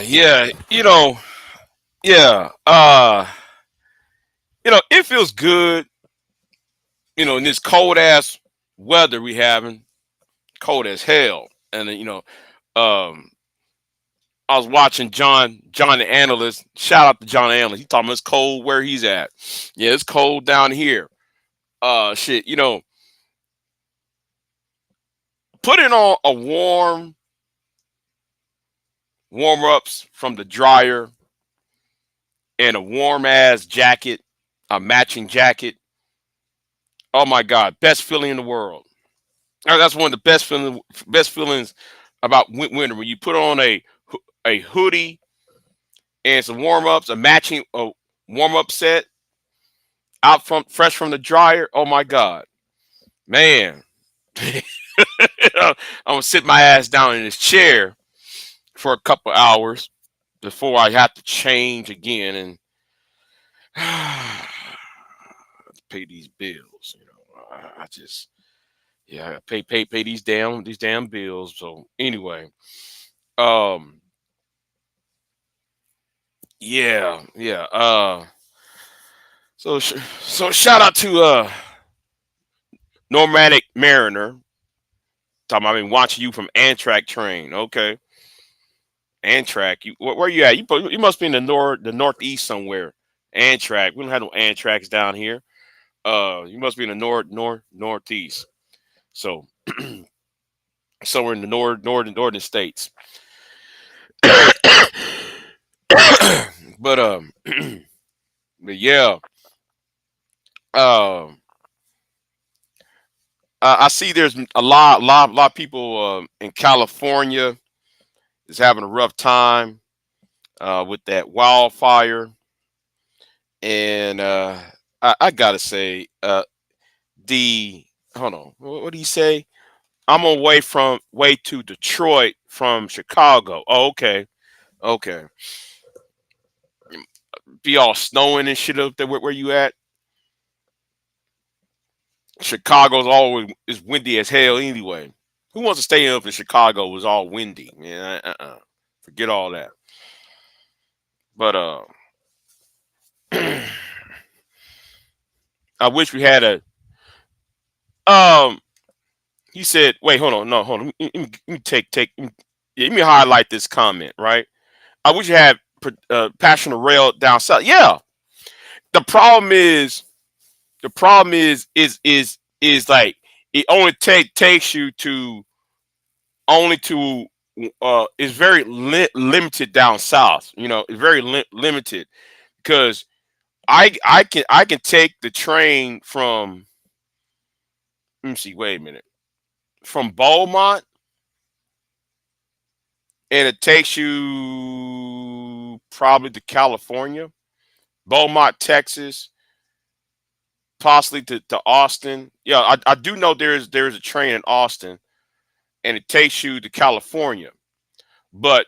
Yeah, yeah. It feels good, in this cold ass weather we having, cold as hell. And um I was watching John the analyst. Shout out to John the analyst. He talking about it's cold where he's at. Yeah, it's cold down here. Shit, putting on a warm ups from the dryer and a warm ass jacket, a matching jacket. Oh my god, best feeling in the world. That's one of the best feelings about winter when you put on a hoodie and some warm ups, a matching warm up set out from fresh from the dryer. Oh my god, man. I'm gonna sit my ass down in this chair for a couple hours before I have to change again and pay these bills. I just, yeah, I pay these damn bills. So anyway, um, yeah. So shout out to Normatic Mariner. Talking about, I've been watching you from Amtrak train. Okay, Amtrak. Where you at? You must be in the northeast somewhere. Amtrak. We don't have no Amtraks down here. You must be in the northeast. So somewhere in the northern states. but but yeah. Um, I see there's a lot of people in California is having a rough time with that wildfire, and I gotta say, the hold on, what do you say? I'm on way to Detroit from Chicago. Oh, okay. Be all snowing and shit up there where you at. Chicago's always is windy as hell anyway. Who wants to stay up in Chicago? It was all windy. Man, forget all that. But I wish we had a um. He said, "Wait, hold on, no, hold on. Let me let me highlight this comment, right? I wish you had passion rail down south. Yeah, the problem is is like it only takes you to only to it's very limited down south. It's very limited because I can take the train from, let me see, wait a minute, from Beaumont, and it takes you probably to California, Beaumont, Texas, possibly to Austin. Yeah, I do know there's a train in Austin, and it takes you to California, but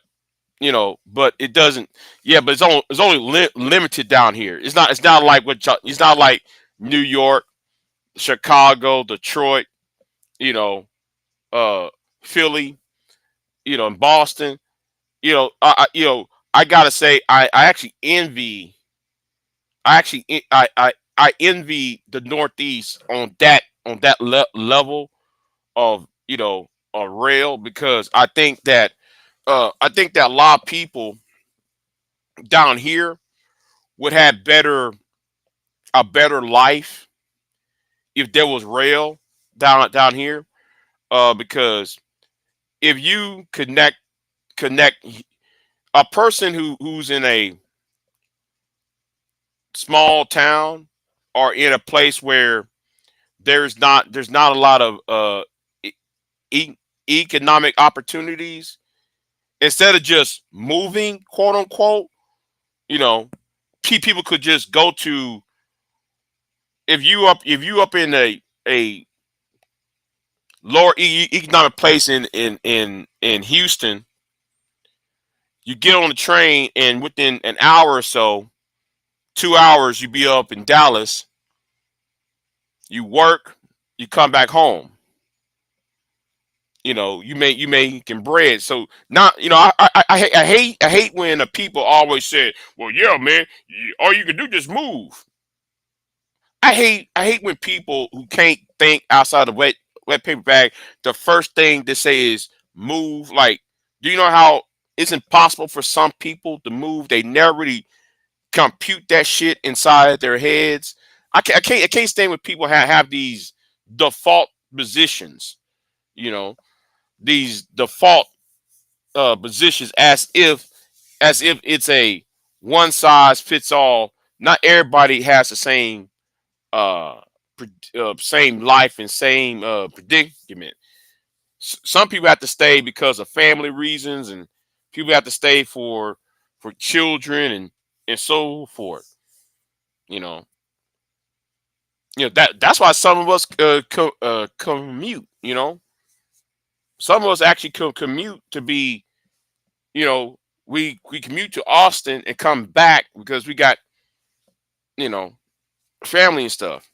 but it doesn't. Yeah, but it's only limited down here. It's not like it's not like New York, Chicago, Detroit, you know, uh, Philly, and Boston. I gotta say, I actually envy. I actually I envy the Northeast on that level of of rail, because I think that a lot of people down here would have a better life if there was rail down here. Because if you connect a person who's in a small town, or in a place where there's not a lot of e- e- economic opportunities, instead of just moving, quote unquote, you know people could just go to, if you up in a lower economic place in Houston. You get on the train, and within an hour or so, 2 hours, you be up in Dallas. You work, you come back home. you making bread. So not, I hate when the people always say, well, yeah, man, all you can do just move. I hate when people who can't think outside the wet paper bag, the first thing they say is move. Like, do you know how it's impossible for some people to move? They never really compute that shit inside their heads. I can't stand when people have these default positions, you know, these default positions as if it's a one size fits all. Not everybody has the same uh, same life and same predicament. Some people have to stay because of family reasons, and people have to stay for children and so forth. You know, that's why some of us commute. Some of us actually commute to be. You know, we commute to Austin and come back because we got you know family and stuff.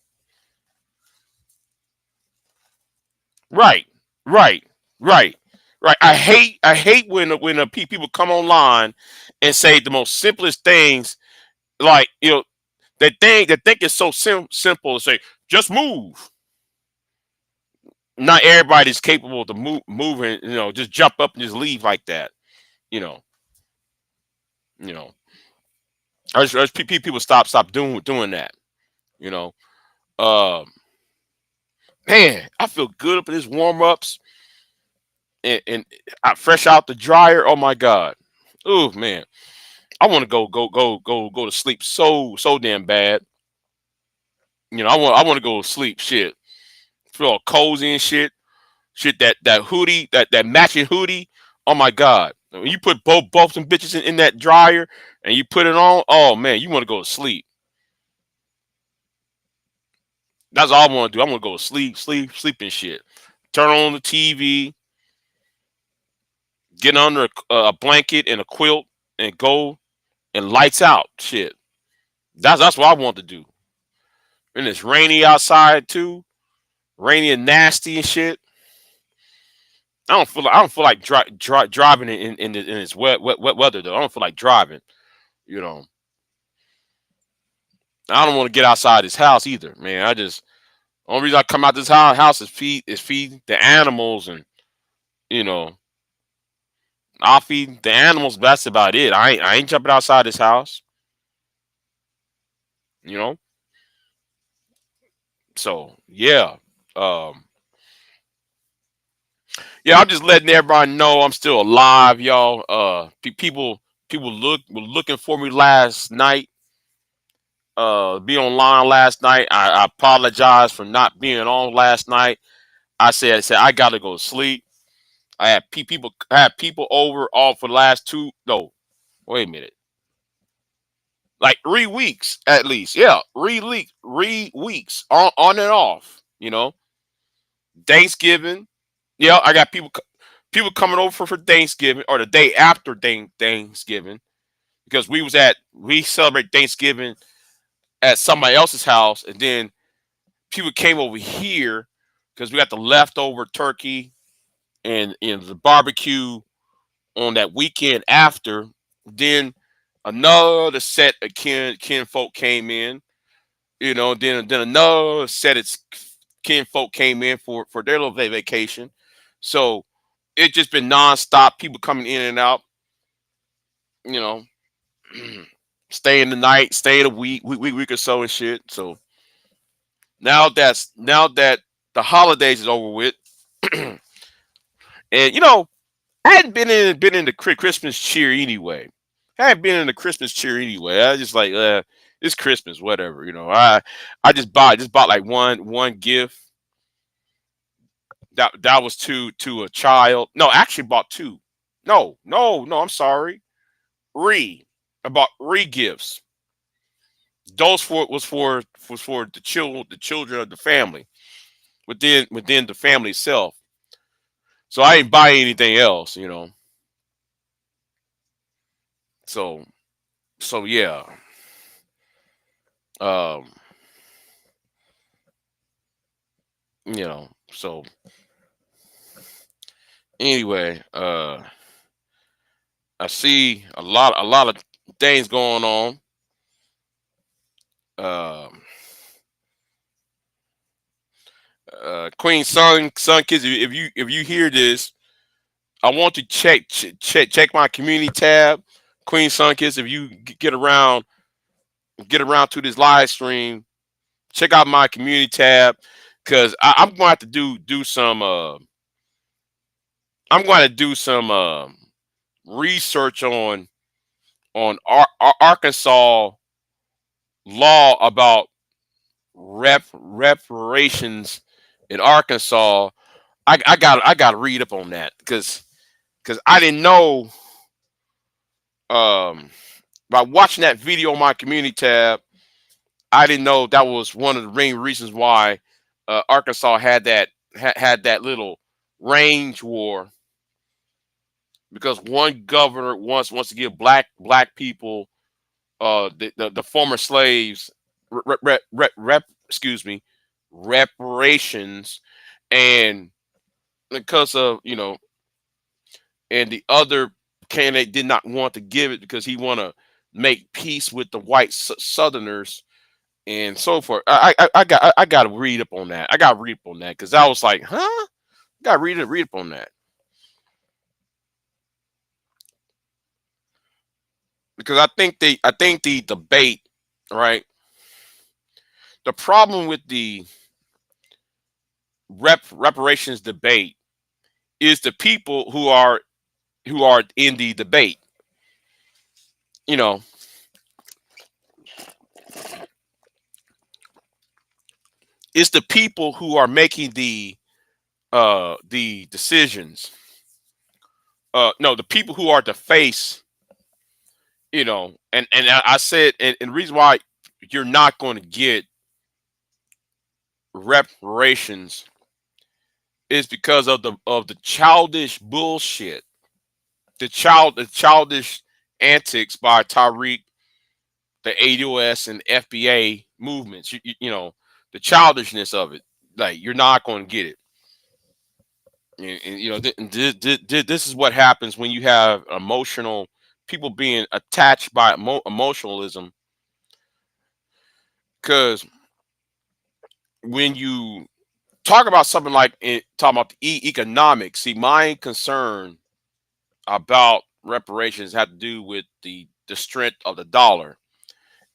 Right, right, right, right. I hate when people come online and say the most simplest things, like they think it's so simple to say just move. Not everybody's capable to moving. Just jump up and just leave like that. You know, you know. People stop doing that. You know, um, man, I feel good up in this warm ups and fresh out the dryer. Oh my god. Oh man, I want to go to sleep so damn bad. I want to go to sleep. Shit, feel all cozy and shit. Shit, that hoodie, that matching hoodie. Oh my god, when you put both some bitches in that dryer and you put it on, oh man, you want to go to sleep. That's all I want to do. I want to go to sleep and shit. Turn on the TV, get under a blanket and a quilt, and go and lights out. Shit, that's what I want to do. And it's rainy outside too, rainy and nasty and shit. I don't feel like driving in this wet weather though. I don't feel like driving. You know, I don't want to get outside this house either, man. Only reason I come out this house is feed the animals, and you know I'll feed the animals. But that's about it. I ain't jumping outside this house. You know, so yeah, um, yeah. I'm just letting everybody know I'm still alive, y'all. People were looking for me last night. Be online last night. I apologize for not being on last night. I said I gotta go to sleep. I had people over all for the last two. No, wait a minute, like 3 weeks at least. Yeah, 3 weeks on and off. Thanksgiving. Yeah, I got people coming over for Thanksgiving or the day after Thanksgiving because we celebrate Thanksgiving at somebody else's house, and then people came over here because we got the leftover turkey and the barbecue on that weekend after. Then another set of kinfolk came in, then another set of kinfolk came in for their little vacation. So it's just been nonstop, people coming in and out, you know, staying the night, staying a week or so and shit. So now that the holidays is over with, and I hadn't been in the Christmas cheer anyway. I hadn't been in the Christmas cheer anyway. I just like it's Christmas, whatever. I just bought like one gift that was to a child. No, actually bought two. No, no, no. I'm sorry. Re. I bought re gifts. Those was for the children of the family within the family itself. So I didn't buy anything else. So yeah. Um, so Anyway, I see a lot of things going on. Um, Queen Sun Kids, if you hear this, I want to check my community tab. Queen Sun Kids, if you get around to this live stream, check out my community tab because I'm going to have to do some. I'm going to do some research on Arkansas law about reparations in Arkansas. I got to read up on that because I didn't know, um by watching that video on my community tab. I didn't know that was one of the main reasons why Arkansas had that little range war, because one governor wants to give black people, the former slaves, excuse me, reparations. And because of, and the other candidate did not want to give it because he want to make peace with the white Southerners and so forth. I got to read up on that. I got to read up on that because I was like, huh? Got to read up on that because I think the debate, right? The problem with the reparations debate is the people who are in the debate. You know, it's the people who are making the decisions. No, the people who are the face. And I said, and the reason why you're not going to get reparations is because of the childish bullshit, the childish antics by Tariq, the ADOS and FBA movements. The childishness of it. Like, you're not going to get it. This is what happens when you have emotional people being attached by emotionalism. Because when you talk about something like talking about the economics, see, my concern about reparations had to do with the strength of the dollar,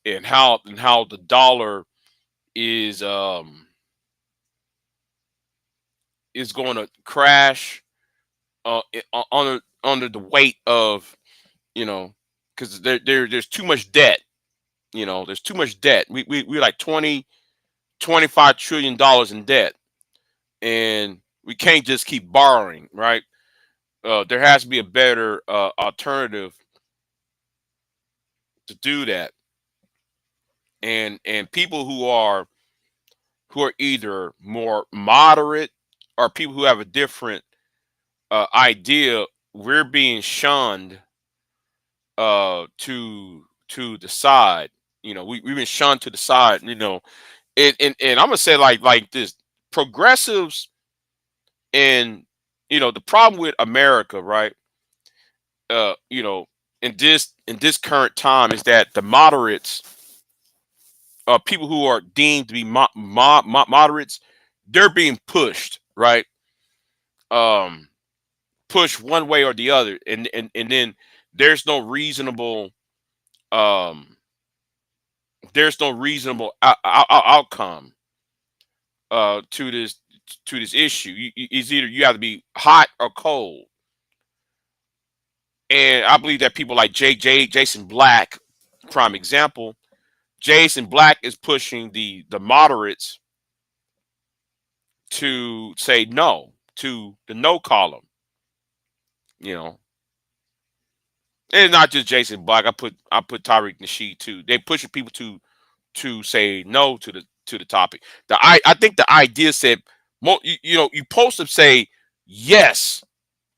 and how the dollar is is going to crash, under the weight of, because there's too much debt. There's too much debt. We're like 20 25 trillion dollars in debt, and we can't just keep borrowing, right? There has to be a better alternative to do that. And people who are either more moderate or people who have a different idea, we're being shunned to the side. We've been shunned to the side. And I'm gonna say like this: progressives, and the problem with America, right? Uh, you know, in this current time is that the moderates, people who are deemed to be moderates, they're being pushed, right? Um, Pushed one way or the other, and then there's no reasonable um outcome to this issue. It's either you have to be hot or cold, and I believe that people like Jason Black, prime example. Jason Black is pushing the moderates to say no to the no column. You know, and not just Jason Black. I put Tyreek Nasheed too. They pushing people to say no to the topic. I think the idea said, you supposed to say yes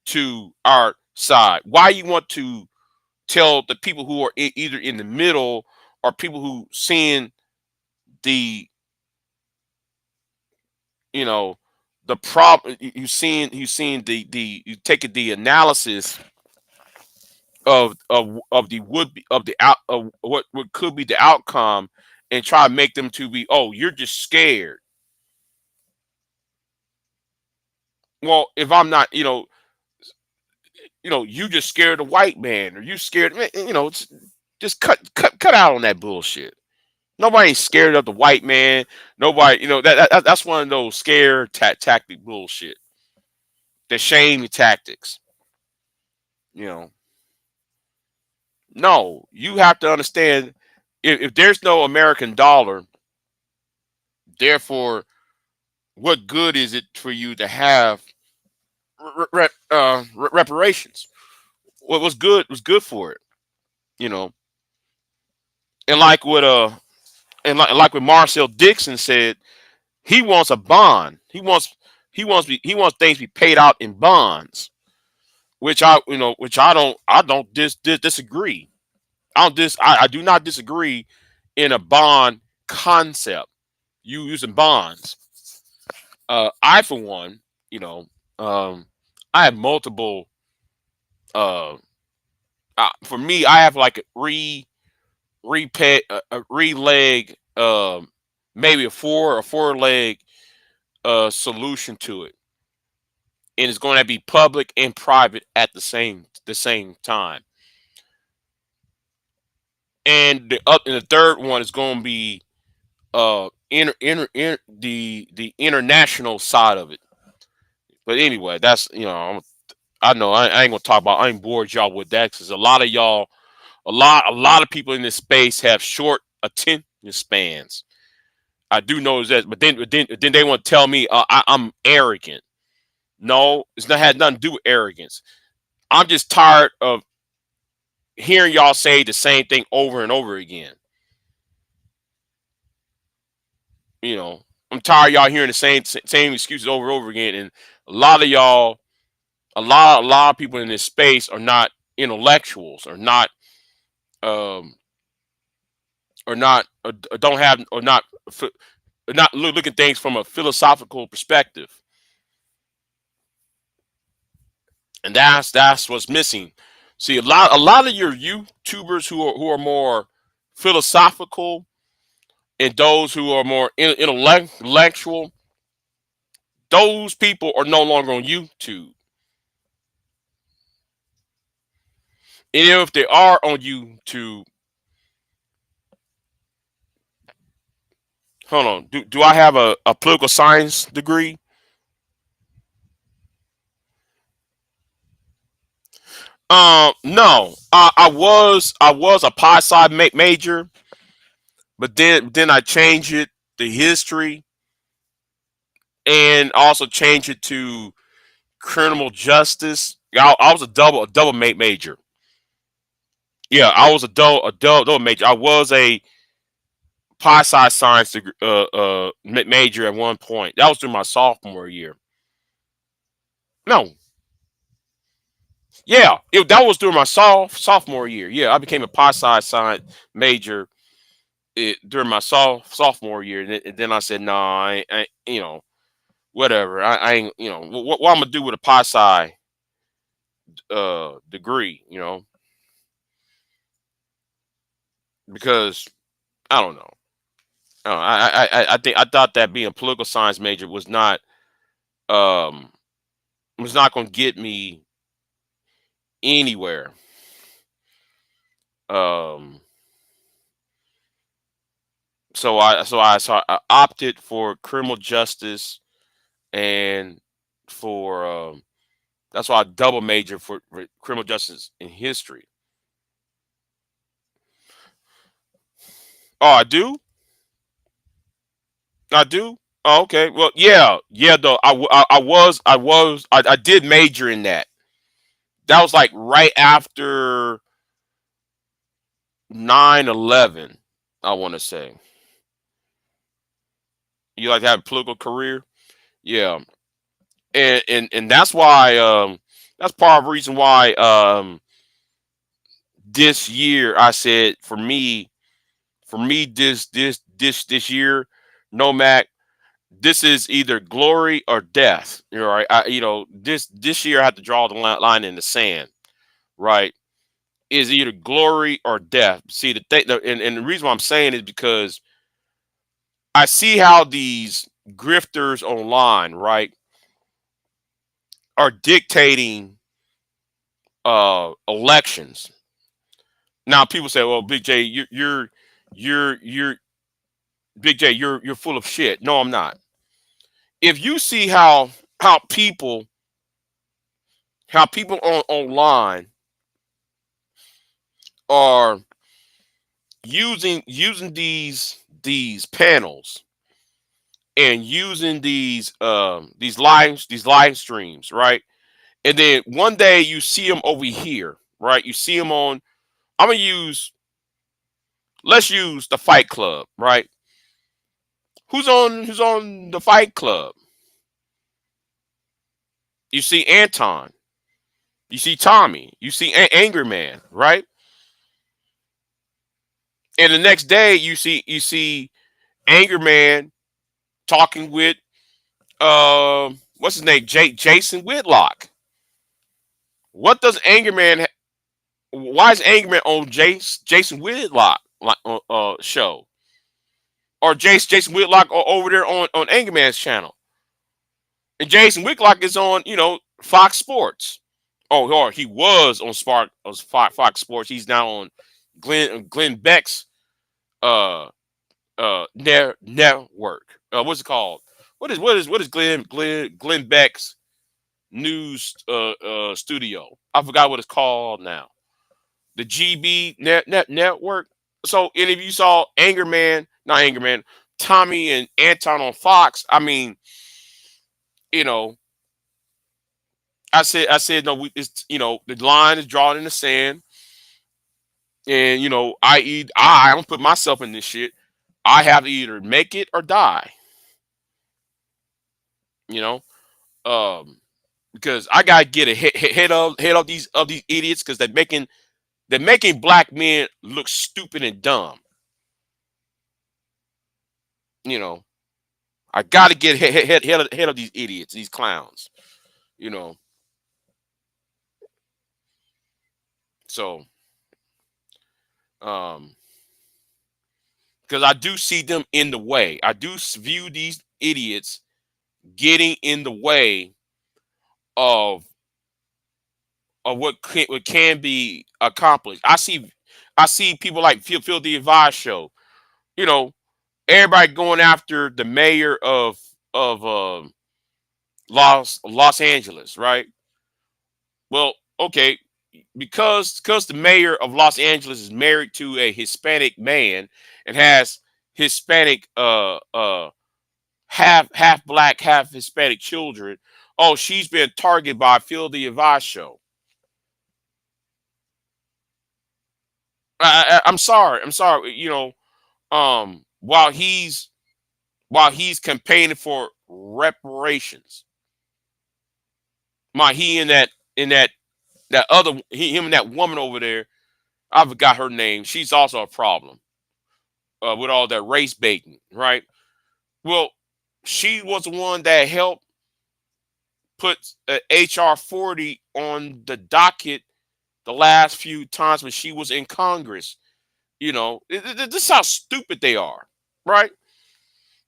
to our side. Why you want to tell the people who are either in the middle or people who seeing the you know the problem you seen the you take the analysis of the would be of the out of what could be the outcome and try to make them to be, oh, you're just scared. Well, if I'm not, you just scared of white man, or you scared, just cut out on that bullshit. Nobody ain't scared of the white man. Nobody, that's one of those scare tactic bullshit. The shame tactics. You know, no, you have to understand, if there's no American dollar, therefore, what good is it for you to have reparations? What was good was good for it, you know. And like what Marcel Dixon said, he wants a bond. He wants things to be paid out in bonds, which I don't disagree. I do not disagree in a bond concept. You using bonds. I for one, you know, I have multiple. Uh, for me, I have like a repay a leg, maybe a four leg solution to it, and it's going to be public and private at the same time. And the third one is going to be the international side of it. But anyway, that's, I know I ain't gonna talk about. I ain't bored y'all with that, because a lot of y'all, a lot of people in this space have short attention spans. I do know that, but then they want to tell me, I'm arrogant. No, it's not had nothing to do with arrogance. I'm just tired of hearing y'all say the same thing over and over again. You know, I'm tired of y'all hearing the same excuses over and over again, and a lot of y'all, a lot of people in this space are not intellectuals, um, or not, or don't have, or not looking things from a philosophical perspective, and that's what's missing. See, a lot of your YouTubers who are more philosophical, and those who are more intellectual, those people are no longer on YouTube. And if they are on YouTube, hold on, do I have a political science degree? No. I was a poli sci major, but then I changed it to history, and also changed it to criminal justice. I was a double major. Yeah, I was a double major. I was a poli science major at one point. That was through my sophomore year. No, yeah, that was during my sophomore year. Yeah, I became a poli science major during my sophomore year, and then I said, no, whatever. I ain't, what I'm gonna do with a poli sci degree, because I don't know. I thought that being a political science major um was not gonna get me anywhere. Um, so I opted for criminal justice, and for that's why I double major for criminal justice and history. Oh, I do. I do. Oh, okay. Well, yeah, yeah. Though I did major in that. That was like right after 9/11. I want to say, you like to have a political career. Yeah, and that's part of the reason why, this year I said, for me, this year, no Mac, This is either glory or death. You know, right? This year I have to draw the line in the sand, right? Is either glory or death. See, and the reason why I'm saying is because I see how these grifters online, right, are dictating elections. Now people say, "Well, Big J, you're Big J, you're full of shit." No, I'm not. If you see how people online are using these panels and using these live streams, right? And then one day you see them over here, right? You see them on. I'm gonna use. Let's use the Fight Club, right? Who's on the Fight Club? You see Anton. You see Tommy. You see Angry Man, right? And the next day you see Angry Man talking with what's his name? Jason Whitlock. What does Angry Man? Why is Angry Man on Jason Whitlock show? Or Jason Whitlock over there on Angry Man's channel? And Jason Whitlock is on, Fox Sports. Oh, or he was on Fox Sports. He's now on Glenn Beck's uh network. What's it called? What is Glenn Beck's news studio? I forgot what it's called now. The GB network. So, and if you saw not Anger Man, Tommy and Anton on Fox, I mean, you know, I said no. It's the line is drawn in the sand, and I don't put myself in this shit. I have to either make it or die. You know, um, because I gotta get a head of these idiots because they're making black men look stupid and dumb. You know, I gotta get head of these idiots, these clowns. You know, so um, because I do see them in the way. I do view these idiots getting in the way of what can be accomplished. I see people like Phil the Advice show. You know, everybody going after the mayor of Los Angeles, right? Well, okay, because the mayor of Los Angeles is married to a Hispanic man and has Hispanic half black, half Hispanic children. Oh, she's been targeted by Phil the Advice show. I'm sorry. I'm sorry. While he's campaigning for reparations, he and that other him and that woman over there, I forgot her name. She's also a problem with all that race baiting, right? Well, she was the one that helped put HR 40 on the docket the last few times when she was in Congress. This is how stupid they are, right?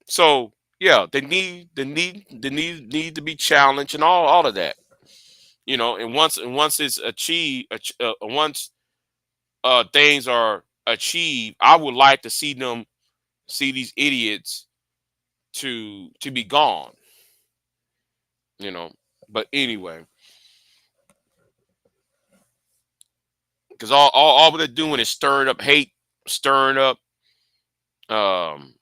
So yeah, they need to be challenged and all of that. And once it's achieved, once things are achieved, I would like to see these idiots to be gone. You know, but anyway, because all they're doing is stirring up hate, stirring up, um,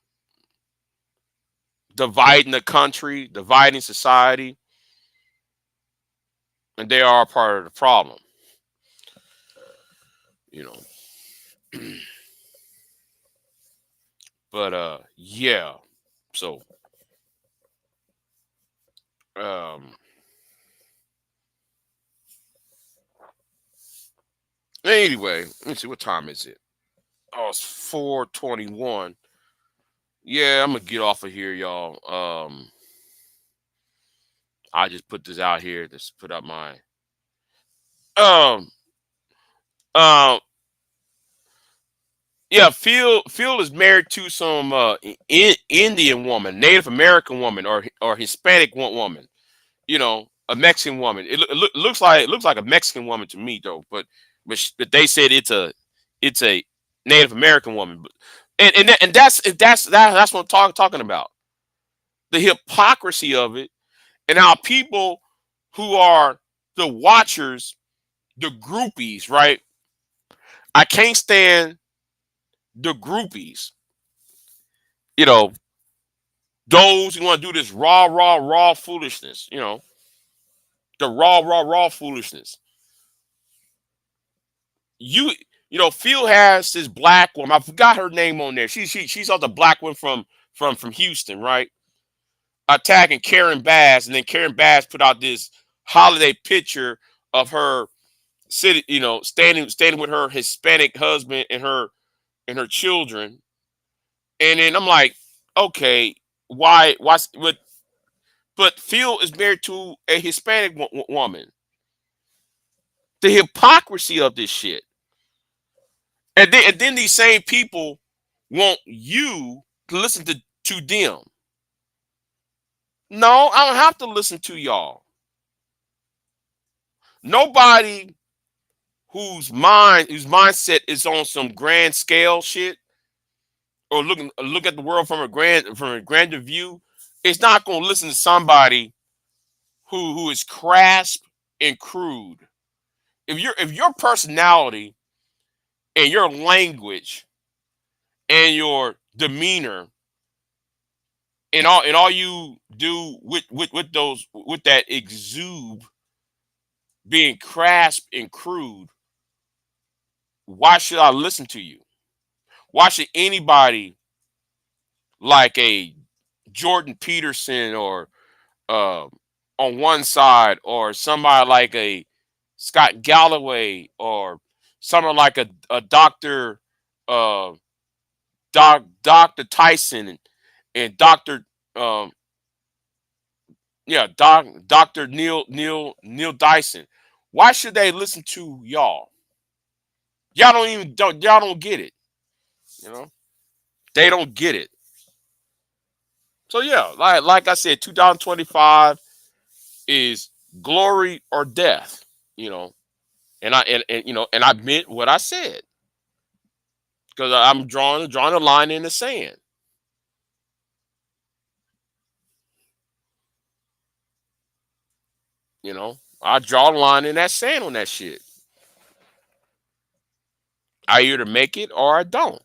dividing the country, dividing society, and they are a part of the problem. You know, but yeah. So um, anyway, let me see what time is it. Oh, it's 4:21. Yeah, I'm gonna get off of here, y'all. I just put this out here. Just put up my um um yeah. Phil is married to some Indian woman, Native American woman, or Hispanic woman. You know, a Mexican woman. It looks like a Mexican woman to me though. But they said it's a Native American woman. And that's what I'm talking about. The hypocrisy of it, and how people who are the watchers, the groupies, right? I can't stand the groupies. You know, those who want to do this raw foolishness. The raw foolishness. You you know, Phil has this black woman. I forgot her name on there. She's all the black one from Houston, right? Attacking Karen Bass, and then Karen Bass put out this holiday picture of her sitting, standing with her Hispanic husband and her children. And then I'm like, okay, why? But Phil is married to a Hispanic woman. The hypocrisy of this shit, and then these same people want you to listen to them. No, I don't have to listen to y'all. Nobody whose mindset is on some grand scale shit, or look at the world from a grander view, is not going to listen to somebody who is crass and crude. If your personality and your language and your demeanor and all you do with that exude being crass and crude, why should I listen to you? Why should anybody like a Jordan Peterson, or uh, on one side, or somebody like a Scott Galloway, or someone like a Doctor uh, Doctor Tyson, and Doctor um, yeah, Doctor Neil Dyson? Why should they listen to y'all? Y'all don't get it. You know, they don't get it. So yeah, like I said, 2025 is glory or death. You know, and I meant what I said, because I'm drawing a line in the sand. I draw a line in that sand on that shit. I either make it or I don't.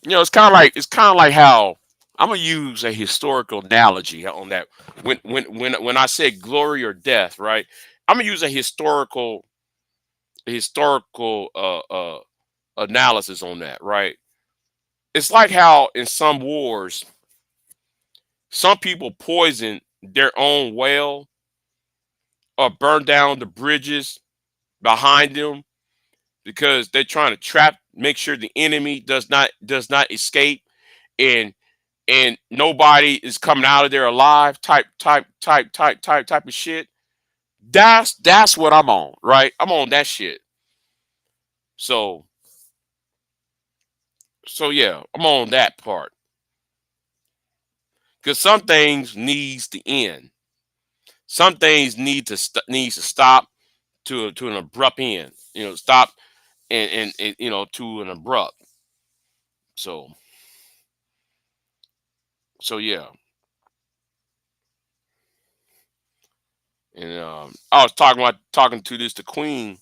It's kind of like how I'm gonna use a historical analogy on that. When I said glory or death, right? I'm gonna use a historical analysis on that, right? It's like how in some wars, some people poison their own well, or burn down the bridges behind them, because they're trying to make sure the enemy does not escape, and nobody is coming out of there alive. Type of shit. That's what I'm on, right? I'm on that shit. So yeah, I'm on that part, because some things needs to end. Some things needs to stop to an abrupt end. Stop and to an abrupt. So yeah. And I was talking to the Queen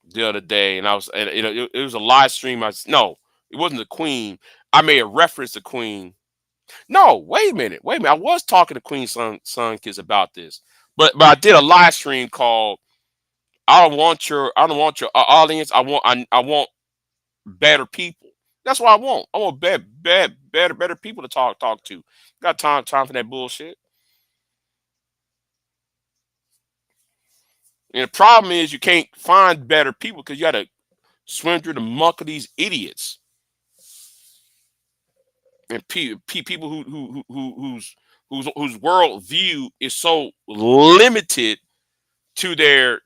the other day, and it was a live stream. No, it wasn't the Queen. I made a reference to Queen. No, wait a minute. I was talking to Queen Son Kids about this, but I did a live stream called I don't want your audience. I want better people. That's what I want. I want better people to talk to. Got time for that bullshit. And the problem is you can't find better people, because you got to swim through the muck of these idiots and people whose world view is so limited to their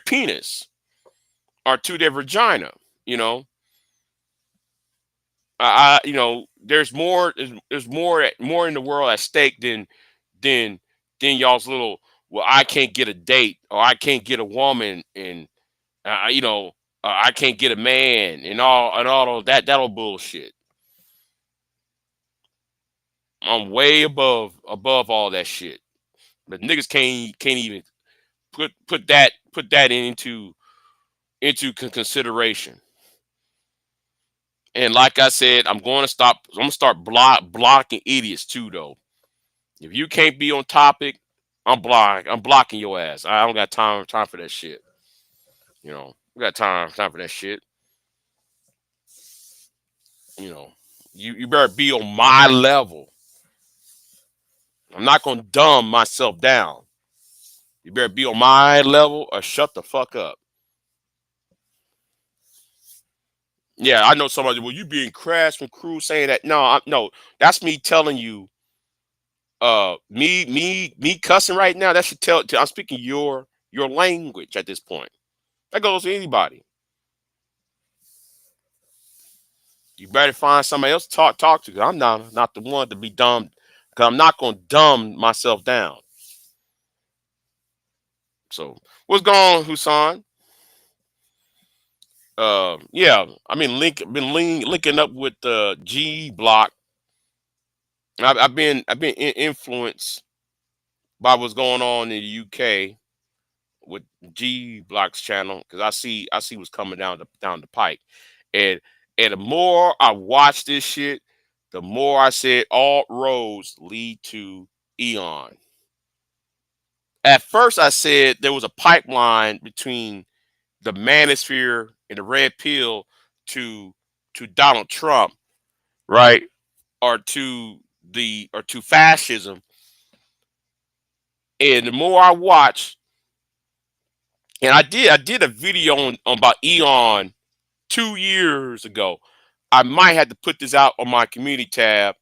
penis or to their vagina. You know, there's more. There's more in the world at stake than y'all's little. Well, I can't get a date, or I can't get a woman, and you know, I can't get a man, and all that old bullshit. I'm way above all that shit. But niggas can't even put that into consideration. And like I said, I'm going to stop. I'm gonna start blocking idiots too, though. If you can't be on topic, I'm blocking your ass. I don't got time for that shit. You know, we got time for that shit. You know, you better be on my level. I'm not gonna dumb myself down. You better be on my level or shut the fuck up. Yeah, I know somebody. Well, you being crass from crew saying that. No, that's me telling you. Me cussing right now. That should tell. I'm speaking your language at this point. That goes to anybody. You better find somebody else to talk to. 'Cause I'm not the one to be dumb. Cause I'm not gonna dumb myself down. So what's going on, Husan? Yeah, I mean, linking up with G Block. I've been influenced by what's going on in the UK with G Block's channel because I see what's coming down the pike, and the more I watch this shit, the more I said all roads lead to Eon. At first, I said there was a pipeline between the manosphere and the red pill to Donald Trump, right, or to fascism. And the more I watch, and I did a video on about Eon 2 years ago. I might have to put this out on my community tab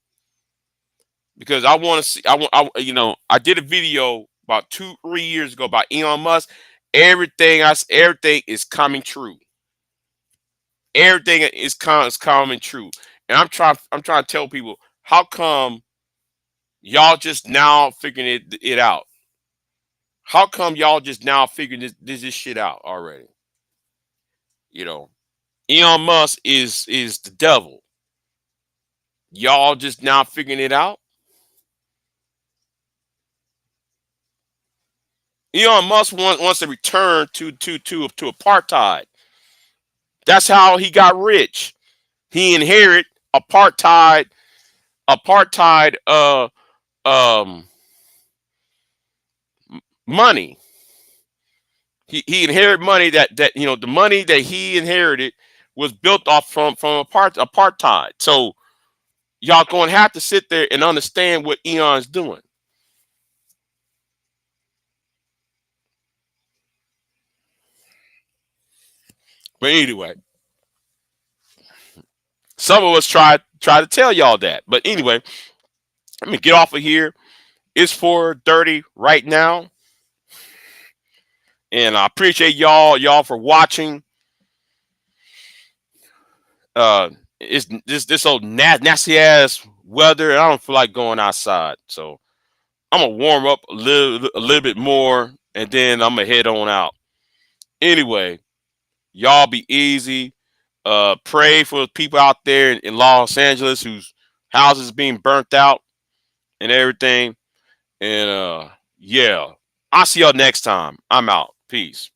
because I want to see. I did a video about 2 3 years ago about Elon Musk. Everything is coming true. Everything is coming true. And I'm trying to tell people, how come y'all just now figuring it out? How come y'all just now figuring this shit out already? You know, Elon Musk is the devil. Y'all just now figuring it out. Elon Musk wants to return to apartheid. That's how he got rich. He inherited apartheid um money. He inherited money that the money that he inherited was built off from apartheid. So y'all gonna have to sit there and understand what Eon's doing. But anyway, some of us try to tell y'all that. But anyway, let me get off of here. It's 4:30 right now, and I appreciate y'all for watching. It's this old nasty ass weather, and I don't feel like going outside, so I'm gonna warm up a little bit more, and then I'm gonna head on out. Anyway, y'all be easy. Pray for the people out there in Los Angeles whose houses being burnt out and everything. And yeah, I'll see y'all next time. I'm out. Peace.